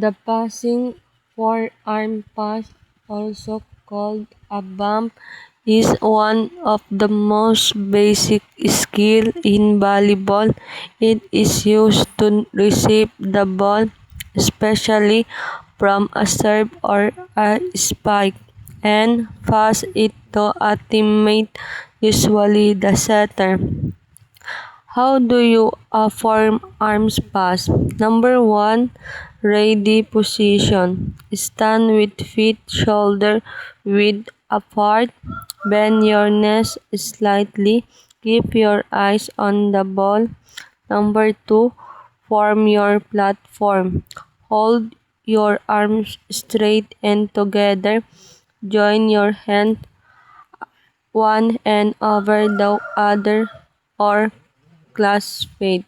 The passing forearm pass, also called a bump, is one of the most basic skills in volleyball. It is used to receive the ball, especially from a serve or a spike, and pass it to a teammate, usually the setter. How do you form arms pass? Number 1, ready position. Stand with feet shoulder width apart. Bend your knees slightly. Keep your eyes on the ball. Number 2, form your platform. Hold your arms straight and together. Join your hand one and over the other or clasped.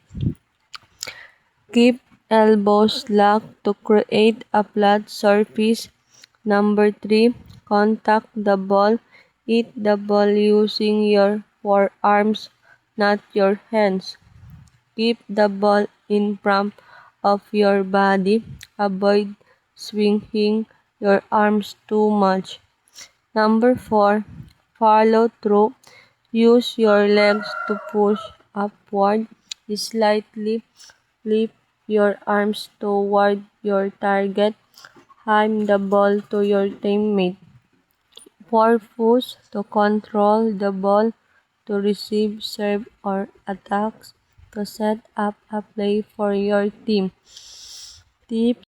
Keep elbows locked to create a flat surface. Number 3, contact the ball. Hit the ball using your forearms, not your hands. Keep the ball in front of your body. Avoid swinging your arms too much. Number 4, follow through. Use your legs to push upward. Slightly lift your arms toward your target. Hand the ball to your teammate. Purpose to control the ball, to receive serve or attacks, to set up a play for your team. Tip: